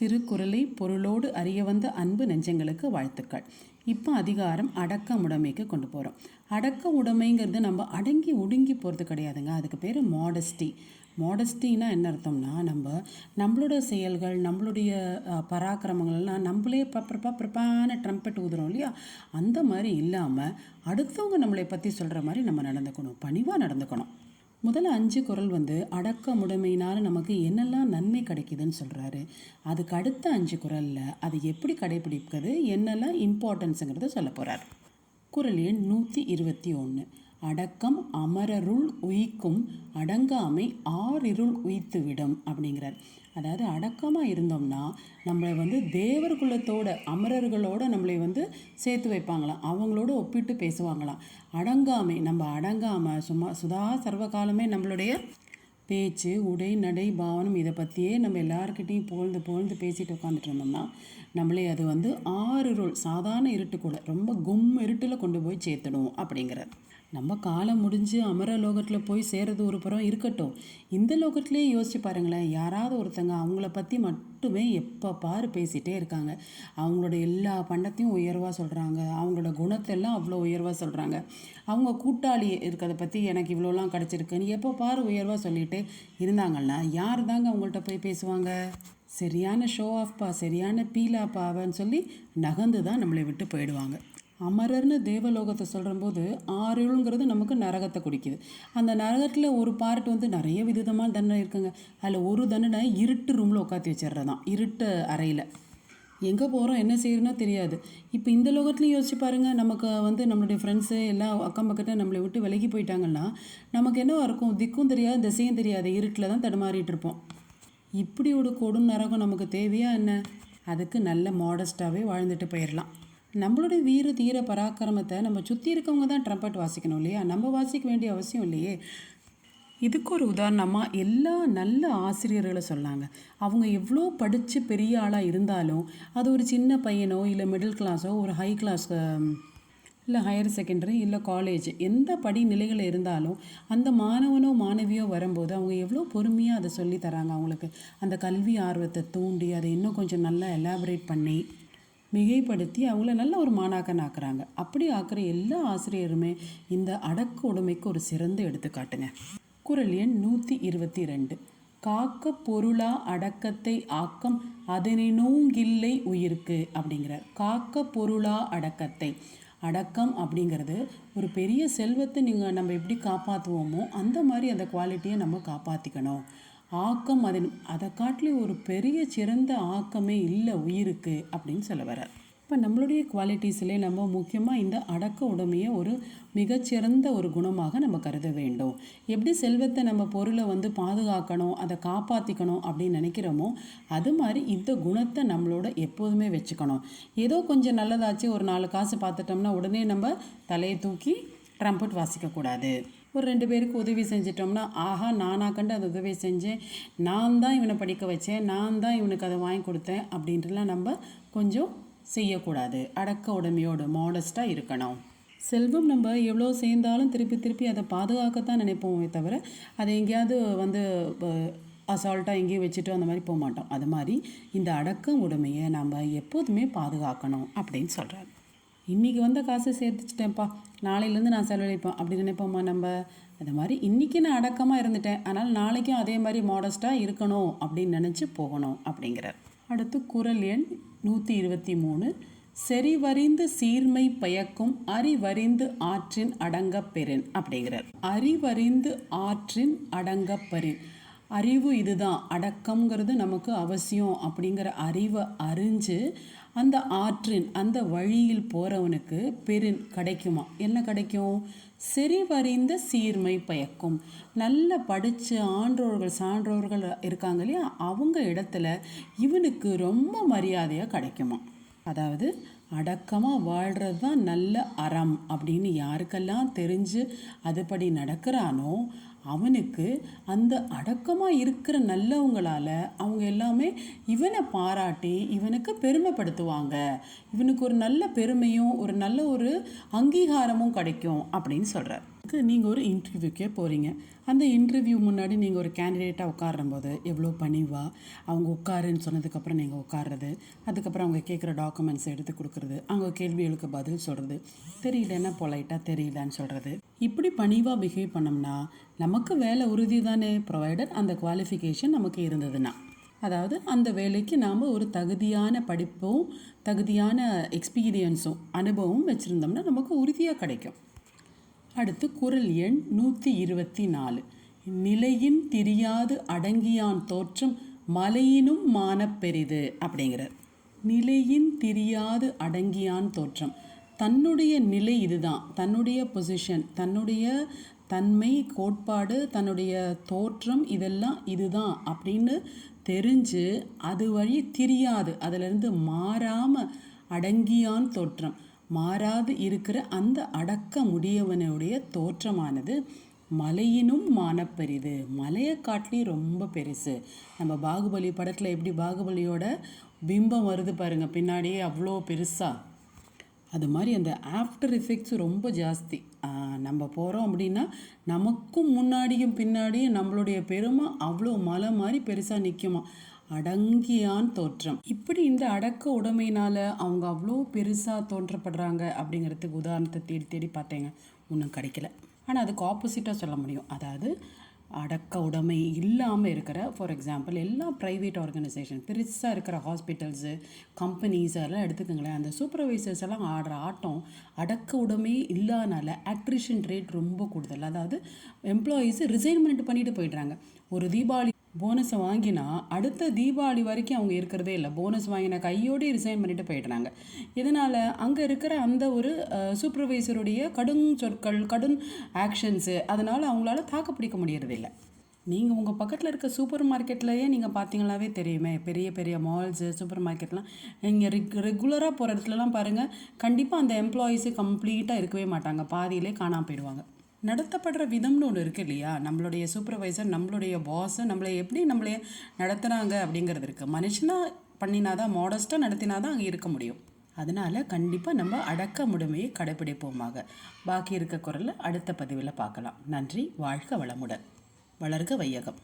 திருக்குறளை பொருளோடு அறிய வந்த அன்பு நெஞ்சங்களுக்கு வாழ்த்துக்கள். இப்போ அதிகாரம் அடக்க உடைமைக்கு கொண்டு போகிறோம். அடக்க உடைமைங்கிறது நம்ம அடங்கி ஒடுங்கி போகிறது கிடையாதுங்க. அதுக்கு பேர் மாடஸ்டி. மாடஸ்டின்னா என்ன அர்த்தம்னா, நம்மளோட செயல்கள், நம்மளுடைய பராக்கிரமங்கள்லாம் நம்மளே ப்ரப்பான ட்ரம்பெட் ஊதுறோம் இல்லையா, அந்த மாதிரி இல்லாமல் அடுத்தவங்க நம்மளை பற்றி சொல்கிற மாதிரி நம்ம நடந்துக்கணும், பணிவாக நடந்துக்கணும். முதல்ல 5 குறள் அடக்க முடைமையினால் நமக்கு என்னெல்லாம் நன்மை கிடைக்குதுன்னு சொல்கிறாரு. அதுக்கு அடுத்த 5 குறளில் அது எப்படி கடைபிடிக்கிறது, என்னெல்லாம் இம்பார்ட்டன்ஸுங்கிறத சொல்ல போகிறார். குறள் எண் 121. அடக்கம் அமரருள் உயிக்கும் அடங்காமை ஆறிருள் உய்த்துவிடும் அப்படிங்கிறார். அதாவது அடக்கமாக இருந்தோம்னா நம்மளை தேவர் குலத்தோட அமரர்களோட நம்மளை சேர்த்து வைப்பாங்களாம், அவங்களோட ஒப்பிட்டு பேசுவாங்களாம். அடங்காமை, நம்ம அடங்காமல் சும்மா சர்வகாலமே நம்மளுடைய பேச்சு, உடை, நடை, பாவனம் இதை பற்றியே நம்ம எல்லாருக்கிட்டையும் புகழ்ந்து பேசிட்டு உட்காந்துட்டு இருந்தோம்னா நம்மளே அது ஆறிருள், சாதாரண இருட்டு கூட ரொம்ப இருட்டில் கொண்டு போய் சேர்த்துடும் அப்படிங்கிறார். நம்ம காலம் முடிஞ்சு அமர லோகத்தில் போய் சேர்றது ஒரு புறம் இருக்கட்டும், இந்த லோகத்திலேயே யோசிச்சு பாருங்களேன். யாராவது ஒருத்தங்க அவங்கள பற்றி மட்டுமே எப்போ பாரு பேசிகிட்டே இருக்காங்க. அவங்களோட எல்லா பண்டத்தையும் உயர்வாக சொல்கிறாங்க, அவங்களோட குணத்தெல்லாம் அவ்வளோ உயர்வாக சொல்கிறாங்க. அவங்க கூட்டாளி இருக்கிறத பற்றி எனக்கு இவ்வளோலாம் கிடச்சிருக்குன்னு எப்போ பாரு உயர்வாக சொல்லிகிட்டே இருந்தாங்கன்னா யார் தாங்க அவங்கள்ட்ட போய் பேசுவாங்க? சரியான ஷோ ஆஃப்பா, சரியான பீலாப்பாவன்னு சொல்லி நகர்ந்து தான் நம்மளை விட்டு போயிடுவாங்க. அமரர்னு தேவலோகத்தை சொல்கிறபோது ஆறிருள்ங்கிறது நமக்கு நரகத்தை குடிக்குது. அந்த நரகத்தில் ஒரு பார்ட் நிறைய விதமான தண்டனை இருக்குங்க. அதில் ஒரு தண்டனை இருட்டு ரூமில் உட்காந்து வச்சிட்றதான், இருட்டு அறையில். எங்கே போகிறோம், என்ன செய்யறோன்னோ தெரியாது. இப்போ இந்த லோகத்துலையும் யோசிச்சு பாருங்கள். நமக்கு நம்மளுடைய ஃப்ரெண்ட்ஸு எல்லாம் அக்கம் பக்கத்தில் நம்மளை விட்டு விலகி போயிட்டாங்கன்னா நமக்கு என்னவா இருக்கும்? திக்கும் தெரியாது, திசையும் தெரியாது, இருட்டில் தான் தடுமாறிட்டு இருப்போம். இப்படி ஒரு கொடும் நரகம் நமக்கு தேவையா என்ன? அதுக்கு நல்ல மாடஸ்ட்டாகவே வாழ்ந்துட்டு போயிடலாம். நம்மளுடைய வீர தீர பராக்கிரமத்தை நம்ம சுற்றி இருக்கவங்க தான் ட்ரம்பட் வாசிக்கணும் இல்லையா, நம்ம வாசிக்க வேண்டிய அவசியம் இல்லையே. இதுக்கு ஒரு உதாரணமாக எல்லா நல்ல ஆசிரியர்களை சொன்னாங்க. அவங்க எவ்வளோ படித்து பெரிய ஆளாக இருந்தாலும் அது ஒரு சின்ன பையனோ இல்லை மிடில் கிளாஸோ ஒரு ஹை கிளாஸ் இல்லை ஹையர் செகண்டரி இல்லை காலேஜ் எந்த படி நிலைகளில் இருந்தாலும் அந்த மாணவனோ மாணவியோ வரும்போது அவங்க எவ்வளோ பொறுமையாக அதை சொல்லி தராங்க. அவங்களுக்கு அந்த கல்வி ஆர்வத்தை தூண்டி அதை இன்னும் கொஞ்சம் நல்லா எலாபரேட் பண்ணி மிகைப்படுத்தி அவங்கள நல்ல ஒரு மாணாக்கன் ஆக்குறாங்க. அப்படி ஆக்குற எல்லா ஆசிரியருமே இந்த அடக்க உடைமைக்கு ஒரு சிறந்த எடுத்துக்காட்டுங்க. குறள் எண் 122. காக்க பொருளா அடக்கத்தை ஆக்கம் அதனினூங்கில்லை உயிர்க்கு அப்படிங்கிறார். காக்க பொருளா அடக்கத்தை, அடக்கம் அப்படிங்கிறது ஒரு பெரிய செல்வத்தை நம்ம எப்படி காப்பாற்றுவோமோ அந்த மாதிரி அந்த குவாலிட்டியை நம்ம காப்பாற்றிக்கணும். ஆக்கம் அதை காட்டிலும் ஒரு பெரிய சிறந்த ஆக்கமே இல்லை உயிருக்கு அப்படின்னு சொல்ல வர்றார். இப்போ நம்மளுடைய குவாலிட்டிஸ்லேயே நம்ம முக்கியமாக இந்த அடக்க உடைமையை ஒரு மிகச்சிறந்த ஒரு குணமாக நம்ம கருத வேண்டும். எப்படி செல்வத்தை நம்ம பொருளை பாதுகாக்கணும், அதை காப்பாற்றிக்கணும் அப்படின்னு நினைக்கிறோமோ அது மாதிரி இந்த குணத்தை நம்மளோட எப்போதுமே வச்சுக்கணும். ஏதோ கொஞ்சம் நல்லதாச்சு, ஒரு 4 காசு பார்த்துட்டோம்னா உடனே நம்ம தலையை தூக்கி ட்ரம்பட் வாசிக்கக்கூடாது. ஒரு 2 பேருக்கு உதவி செஞ்சிட்டோம்னா ஆஹா நானாக கண்டு அதை உதவி செஞ்சேன், நான் தான் இவனை படிக்க வச்சேன், நான் தான் இவனுக்கு அதை வாங்கி கொடுத்தேன் அப்படின்ட்டுலாம் நம்ம கொஞ்சம் செய்யக்கூடாது. அடக்க உடைமையோடு மாடஸ்ட்டாக இருக்கணும். செல்வம் நம்ம எவ்வளோ சேர்ந்தாலும் திருப்பி அதை பாதுகாக்கத்தான் நினைப்போமே தவிர அதை எங்கேயாவது அசால்ட்டாக எங்கேயும் வச்சுட்டு அந்த மாதிரி போக மாட்டோம். அது மாதிரி இந்த அடக்க உடைமையை நம்ம எப்போதுமே பாதுகாக்கணும் அப்படின்னு சொல்கிறாரு. இன்றைக்கி வந்த காசு சேர்த்துச்சிட்டேன்ப்பா, நாளையிலேருந்து நான் செலவழிப்பேன் அப்படி நினைப்போம்மா நம்ம? அது மாதிரி இன்றைக்கி நான் அடக்கமாக இருந்துட்டேன், ஆனால் நாளைக்கும் அதே மாதிரி மாடஸ்ட்டாக இருக்கணும் அப்படின்னு நினச்சி போகணும் அப்படிங்கிறார். அடுத்து குறள் எண் 123. செறிவறிந்து சீர்மை பயக்கும் அறிவறிந்து ஆற்றின் அடங்கப்பெறின் அப்படிங்கிறார். அறிவறிந்து ஆற்றின் அடங்கப்பெறின், அறிவு இதுதான், அடக்கம்ங்கிறது நமக்கு அவசியம் அப்படிங்கிற அறிவை அறிஞ்சு அந்த ஆற்றின் அந்த வழியில் போகிறவனுக்கு பெரின் கிடைக்குமா? என்ன கிடைக்கும்? செறிவறிந்த சீர்மை பயக்கும். நல்ல படித்த சான்றோர்கள் இருக்காங்க இல்லையா, அவங்க இடத்துல இவனுக்கு ரொம்ப மரியாதையாக கிடைக்குமா. அதாவது அடக்கமாக வாழ்கிறது தான் நல்ல அறம் அப்படின்னு யாருக்கெல்லாம் தெரிஞ்சு அதுபடி நடக்கிறானோ அவனுக்கு அந்த அடக்கமாக இருக்கிற நல்லவங்களால் அவங்க எல்லாமே இவனை பாராட்டி இவனுக்கு பெருமைப்படுத்துவாங்க. இவனுக்கு ஒரு நல்ல பெருமையும் ஒரு நல்ல ஒரு அங்கீகாரமும் கிடைக்கும் அப்படின்னு சொல்கிறார். நீங்கள் ஒரு இன்டர்வியூக்கே போகிறீங்க. அந்த இன்டர்வியூ முன்னாடி நீங்கள் ஒரு கேண்டிடேட்டாக உட்காரும்போது எவ்வளோ பணிவாக அவங்க உட்காருன்னு சொன்னதுக்கப்புறம் நீங்கள் உட்கார்றது, அதுக்கப்புறம் அவங்க கேட்குற டாக்குமெண்ட்ஸ் எடுத்து கொடுக்குறது, அவங்க கேள்விகளுக்கு பதில் சொல்கிறது, தெரியலன்னா பொலைட்டாக தெரியலன்னு சொல்கிறது, இப்படி பணிவாக பிஹேவ் பண்ணோம்னா நமக்கு வேலை உறுதி தானே, ப்ரொவைடட் அந்த குவாலிஃபிகேஷன் நமக்கு இருந்ததுன்னா. அதாவது அந்த வேலைக்கு நாம் ஒரு தகுதியான படிப்பும் தகுதியான எக்ஸ்பீரியன்ஸும் அனுபவம் வச்சுருந்தோம்னா நமக்கு உறுதியாக கிடைக்கும். அடுத்து குறள் எண் 124. நிலையின் திரியாது அடங்கியான் தோற்றம் மலையினும் மானப்பெரிது அப்படிங்கிறார். நிலையின் திரியாது அடங்கியான் தோற்றம், தன்னுடைய நிலை இதுதான், தன்னுடைய பொசிஷன், தன்னுடைய தன்மை, கோட்பாடு, தன்னுடைய தோற்றம் இதெல்லாம் இதுதான் அப்படின்னு தெரிஞ்சு அது வழி திரியாது, அதிலிருந்து மாறாமல் அடங்கியான் தோற்றம், மாறாது இருக்கிற அந்த அடக்க முடியவனுடைய தோற்றமானது மலையினும் மானப்பெரிது, மலையை காட்டிலையும் ரொம்ப பெருசு. நம்ம பாகுபலி படத்தில் எப்படி பாகுபலியோட பிம்பம் வருது பாருங்கள் பின்னாடியே அவ்வளோ பெருசாக, அது மாதிரி அந்த ஆஃப்டர் எஃபெக்ட்ஸ் ரொம்ப ஜாஸ்தி. நம்ம போகிறோம் அப்படின்னா நமக்கும் முன்னாடியும் பின்னாடியும் நம்மளுடைய பெருமை அவ்வளோ மலை மாதிரி பெருசாக நிற்குமா. அடங்கியான் தோற்றம், இப்படி இந்த அடக்க உடைமையினால் அவங்க அவ்வளோ பெருசாக தோன்றப்படுறாங்க அப்படிங்கிறதுக்கு உதாரணத்தை தேடி தேடி பார்த்தேங்க, ஒன்றும் கிடைக்கல. ஆனால் அதுக்கு ஆப்போசிட்டாக சொல்ல முடியும். அதாவது அடக்க உடைமை இல்லாமல் இருக்கிற, ஃபார் எக்ஸாம்பிள் எல்லா ப்ரைவேட் ஆர்கனைசேஷன் பெருசாக இருக்கிற ஹாஸ்பிட்டல்ஸு, கம்பெனிஸ் அதெல்லாம் எடுத்துக்கோங்களேன். அந்த சூப்பர்வைசர்ஸ் எல்லாம் ஆடுற ஆட்டம் அடக்க உடைமையே இல்லாதனால அட்ரிஷன் ரேட் ரொம்ப கூடுதல். அதாவது எம்ப்ளாயீஸு ரிசைன்மெண்ட் பண்ணிட்டு போயிடுறாங்க. ஒரு தீபாவளி போனஸை வாங்கினா அடுத்த தீபாவளி வரைக்கும் அவங்க இருக்கிறதே இல்லை. போனஸ் வாங்கின கையோடு ரிசைன் பண்ணிட்டு போயிடுறாங்க. இதனால் அங்கே இருக்கிற அந்த ஒரு சூப்பர்வைசருடைய கடும் சொற்கள், கடும் ஆக்ஷன்ஸு, அதனால் அவங்களால தாக்கு பிடிக்க முடியறதில்லை. நீங்கள் உங்கள் பக்கத்தில் இருக்க சூப்பர் மார்க்கெட்லேயே நீங்கள் பார்த்தீங்கன்னாவே தெரியுமே, பெரிய பெரிய மால்ஸு, சூப்பர் மார்க்கெட்லாம் நீங்கள் ரெகுலராக போகிற இடத்துலலாம் பாருங்கள், கண்டிப்பாக அந்த எம்ப்ளாயீஸு கம்ப்ளீட்டாக இருக்கவே மாட்டாங்க, பாதியிலே காணாமல் போயிடுவாங்க. நடத்தப்படுற விதம்னு ஒன்று இருக்குது இல்லையா, நம்மளுடைய சூப்பர்வைசர், நம்மளுடைய பாஸு நம்மளை எப்படி நம்மளைய நடத்துகிறாங்க அப்படிங்கிறது இருக்குது. மனுஷனாக பண்ணினாதான், மாடஸ்ட்டாக நடத்தினாதான் அங்கே இருக்க முடியும். அதனால் கண்டிப்பாக நம்ம அடக்க முறைமையை கடைப்பிடிப்போமாக. பாக்கி இருக்க குரலை அடுத்த பதிவில் பார்க்கலாம். நன்றி. வாழ்க வளமுடன். வளர்க வையகம்.